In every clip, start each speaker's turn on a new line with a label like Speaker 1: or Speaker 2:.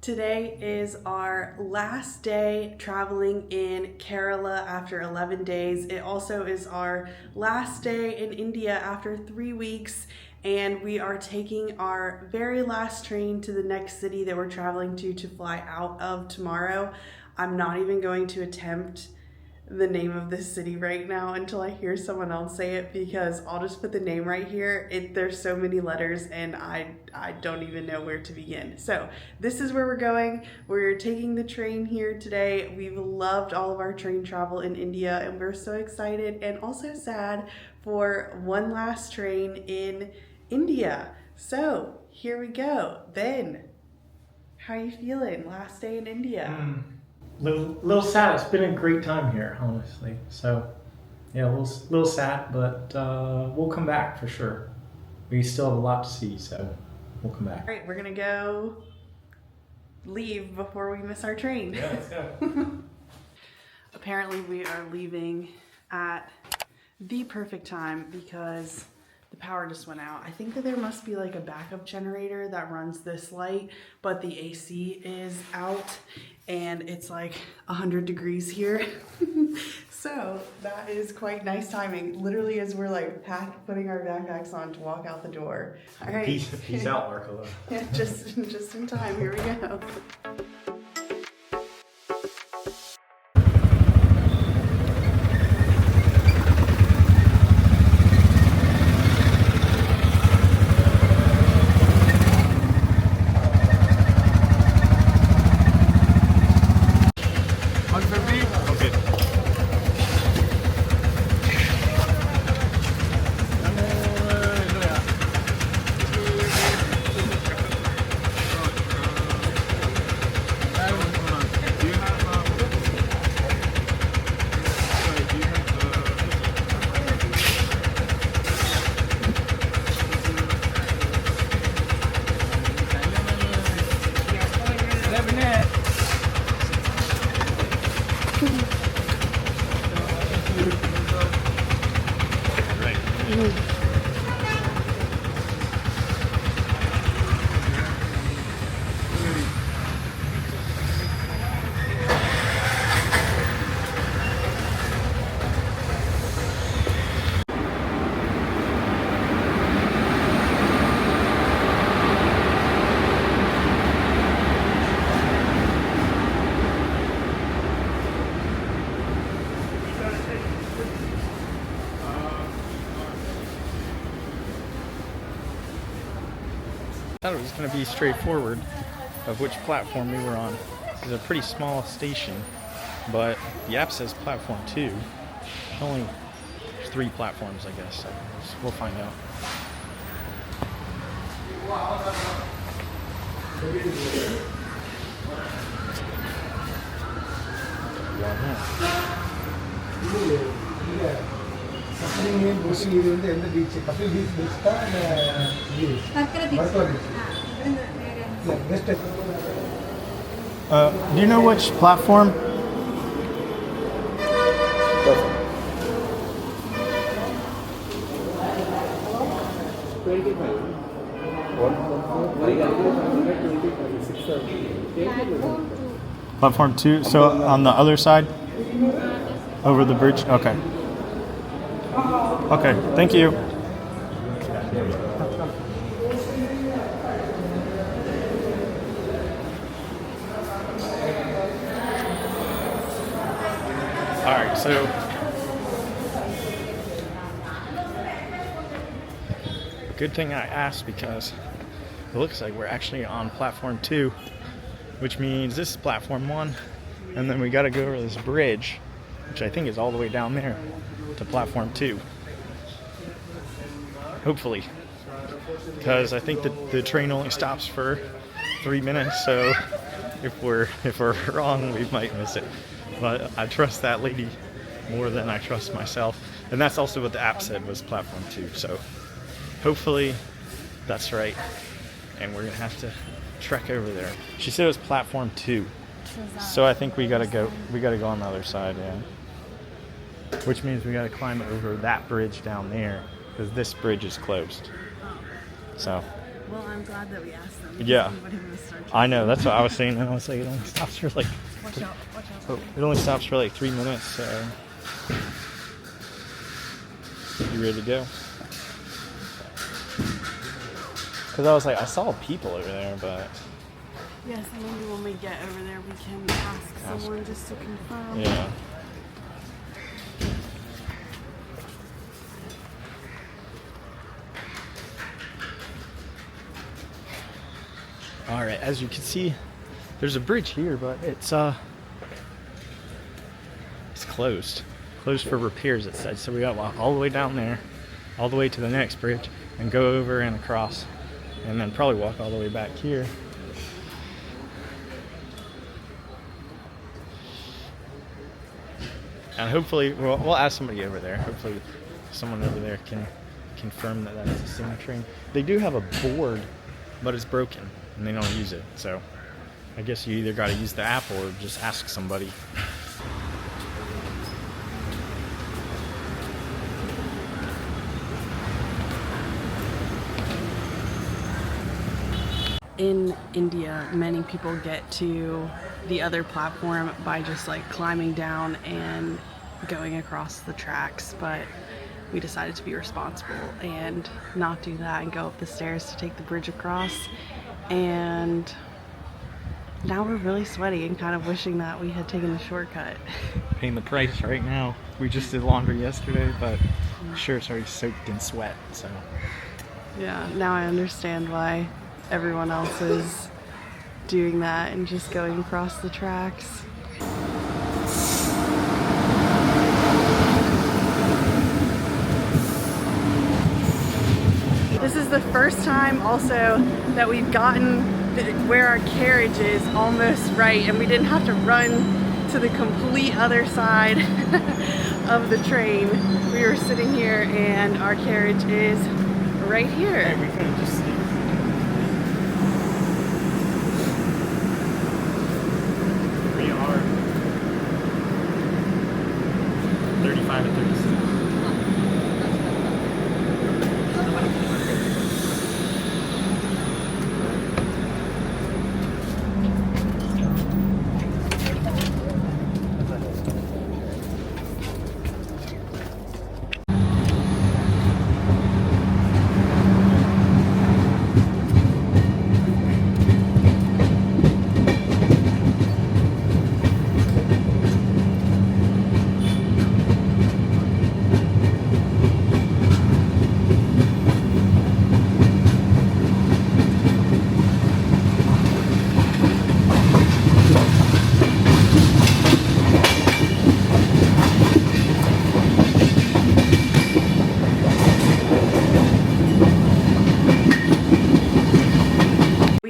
Speaker 1: Today is our last day traveling in Kerala after 11 days. It also is our last day in India after 3 weeks, and we are taking our very last train to the next city that we're traveling to fly out of tomorrow. I'm not even going to attempt the name of this city right now until I hear someone else say it, because I'll just put the name right here. There's so many letters and I don't even know where to begin. So this is where we're going. We're taking the train here today. We've loved all of our train travel in India and we're so excited and also sad for one last train in India. So here we go. Ben, how are you feeling? Last day in India.
Speaker 2: Little sad. It's been a great time here, honestly. So, yeah, a little sad, but we'll come back for sure. We still have a lot to see, so we'll come back.
Speaker 1: All right, we're gonna go leave before we miss our train.
Speaker 2: Yeah, let's go.
Speaker 1: Apparently we are leaving at the perfect time because the power just went out. I think that there must be like a backup generator that runs this light, but the AC is out and it's like 100 degrees here. So that is quite nice timing. Literally as we're like putting our backpacks on to walk out the door. All right.
Speaker 2: Peace out, varkala.
Speaker 1: Yeah, just in time. Here we go.
Speaker 2: I thought it was going to be straightforward of which platform we were on. It's a pretty small station, but the app says platform 2. There's only 3 platforms, I guess, so we'll find out. Do you know which platform? Platform 2. So on the other side? Over the bridge? Okay. Okay, thank you. Alright, so good thing I asked, because it looks like we're actually on platform 2, which means this is platform 1, and then we gotta go over this bridge, which I think is all the way down there, to platform 2. Hopefully, because I think that the train only stops for 3 minutes, so if we're wrong, we might miss it. But I trust that lady more than I trust myself, and that's also what the app said was platform 2. So hopefully that's right, and we're gonna have to trek over there. She said it was platform 2, so I think we gotta go on the other side, yeah. Which means we gotta climb over that bridge down there, because this bridge is closed. So
Speaker 1: Well, I'm glad that we asked them.
Speaker 2: Yeah.
Speaker 1: Anybody would start
Speaker 2: I know, that's what I was saying. I was like, it only stops for like...
Speaker 1: Watch out.
Speaker 2: Oh, it only stops for like 3 minutes, so... You ready to go? Because I was like, I saw people over there, but...
Speaker 1: Yes, and maybe when we get over there, we can ask someone just to confirm.
Speaker 2: Yeah. All right, as you can see, there's a bridge here, but it's closed. Closed for repairs, it said. So we got to walk all the way down there, all the way to the next bridge, and go over and across, and then probably walk all the way back here. And hopefully, we'll ask somebody over there. Hopefully, someone over there can confirm that that's the same train. They do have a board, but it's broken, and they don't use it. So I guess you either got to use the app or just ask somebody.
Speaker 1: In India, many people get to the other platform by just like climbing down and going across the tracks, but we decided to be responsible and not do that and go up the stairs to take the bridge across. And now we're really sweaty and kind of wishing that we had taken the shortcut.
Speaker 2: Paying the price right now. We just did laundry yesterday, but shirt's already soaked in sweat, so.
Speaker 1: Yeah, now I understand why everyone else is doing that and just going across the tracks. This is the first time also that we've gotten where our carriage is almost right, and we didn't have to run to the complete other side of the train. We were sitting here and our carriage is right here.
Speaker 2: Hey, we could have just seen. Pretty hard. 35 and 36.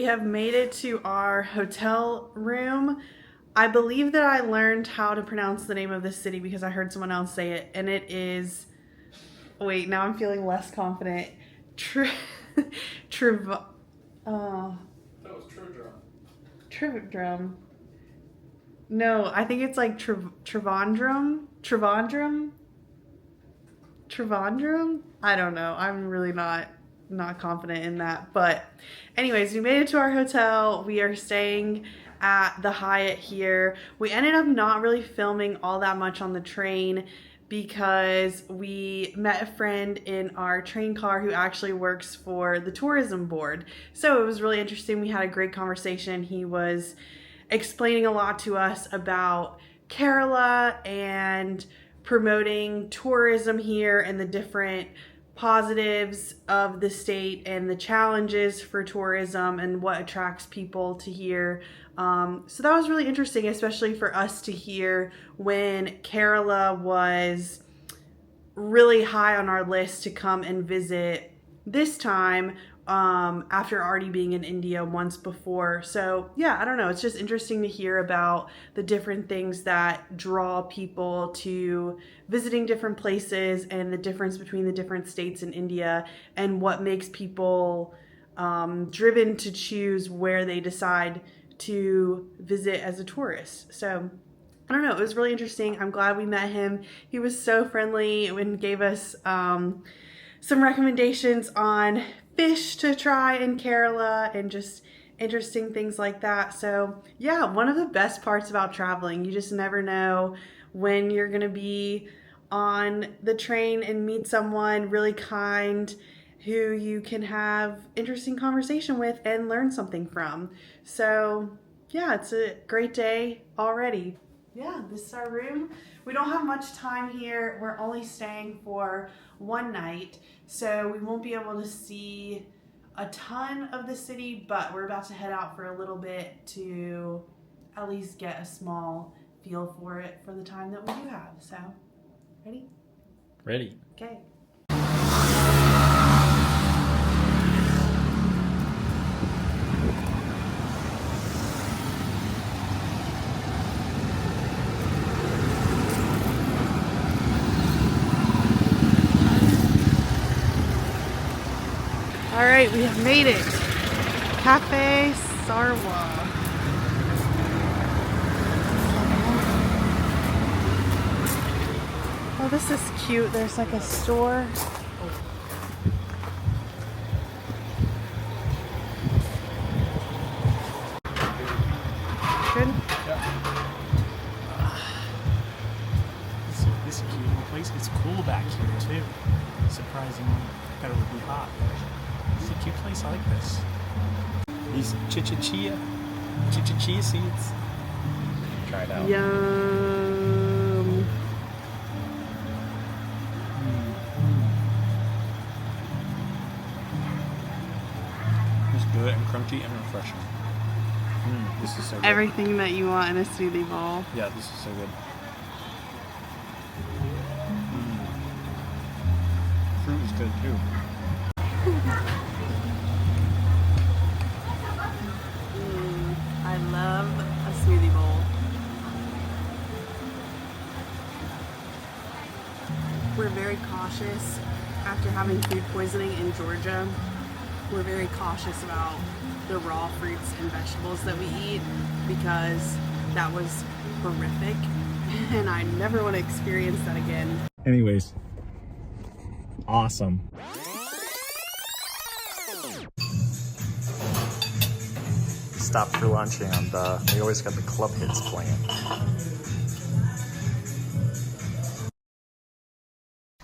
Speaker 1: Have made it to our hotel room. I believe that I learned how to pronounce the name of this city because I heard someone else say it, and it is, wait, now I'm feeling less confident. That was Trivandrum. No, I think it's like Trivandrum? I don't know. I'm really not confident in that, but anyways, we made it to our hotel. We are staying at the Hyatt here. We ended up not really filming all that much on the train because we met a friend in our train car who actually works for the tourism board. So it was really interesting. We had a great conversation. He was explaining a lot to us about Kerala and promoting tourism here and the different positives of the state and the challenges for tourism and what attracts people to here. So that was really interesting, especially for us to hear when Kerala was really high on our list to come and visit this time, after already being in India once before. So yeah, I don't know. It's just interesting to hear about the different things that draw people to visiting different places and the difference between the different states in India and what makes people driven to choose where they decide to visit as a tourist. So I don't know. It was really interesting. I'm glad we met him. He was so friendly and gave us some recommendations on fish to try in Kerala and just interesting things like that. So yeah, one of the best parts about traveling, you just never know when you're gonna be on the train and meet someone really kind who you can have interesting conversation with and learn something from. So yeah, it's a great day already. Yeah, this is our room. We don't have much time here. We're only staying for one night, so we won't be able to see a ton of the city, but we're about to head out for a little bit to at least get a small feel for it for the time that we do have. So, ready?
Speaker 2: Ready.
Speaker 1: Okay. All right, we have made it. Cafe Sarwa. Oh, this is cute. There's like a store. Good?
Speaker 2: This cute place. It's cool back here too. Surprisingly, I thought it would be hot. It's a cute place. I like this. These chicha seeds. Try it out.
Speaker 1: Yum.
Speaker 2: It's good and crunchy and refreshing. This is so good.
Speaker 1: Everything that you want in a smoothie bowl.
Speaker 2: Yeah, this is so good. Fruit is good too.
Speaker 1: I love a smoothie bowl. We're very cautious after having food poisoning in Georgia. We're very cautious about the raw fruits and vegetables that we eat because that was horrific and I never want to experience that again.
Speaker 2: Anyways, awesome. Stopped for lunch and they always got the club hits playing.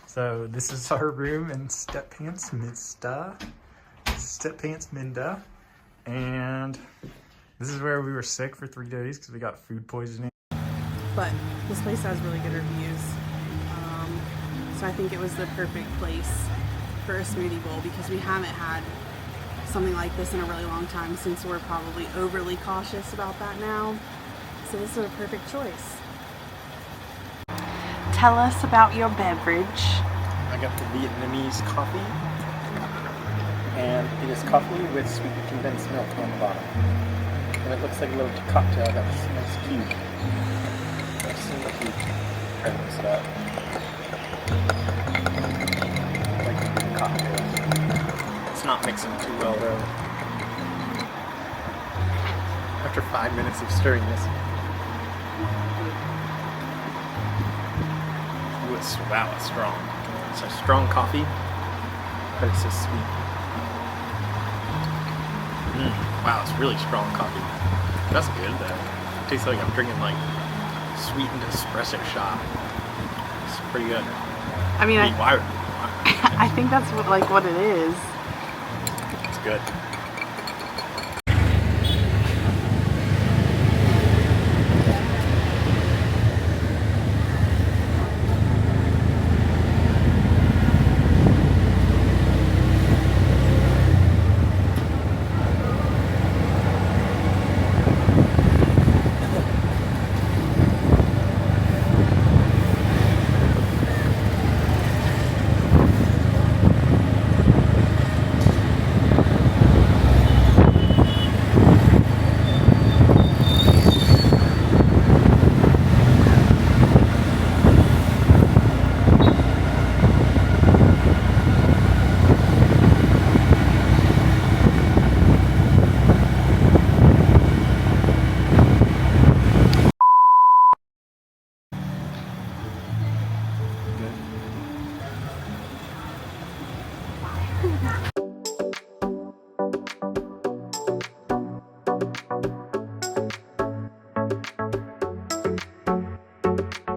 Speaker 2: So this is our room in Step Pants Minda, and this is where we were sick for 3 days because we got food poisoning.
Speaker 1: But this place has really good reviews, so I think it was the perfect place for a smoothie bowl because we haven't had something like this in a really long time since we're probably overly cautious about that now. So this is a perfect choice. Tell us about your beverage.
Speaker 2: I got the Vietnamese coffee, and it is coffee with sweet condensed milk on the bottom. And it looks like a little cocktail that's nice cube. Let's see what we try to mix it up. I like the big cocktail. It's not mixing too well though. After 5 minutes of stirring this. Ooh, wow, it's strong. It's a strong coffee, but it's so sweet. Wow, it's really strong coffee. That's good though. It tastes like I'm drinking like sweetened espresso shot. It's pretty good.
Speaker 1: I mean,
Speaker 2: I
Speaker 1: I think that's what it is.
Speaker 2: It's good.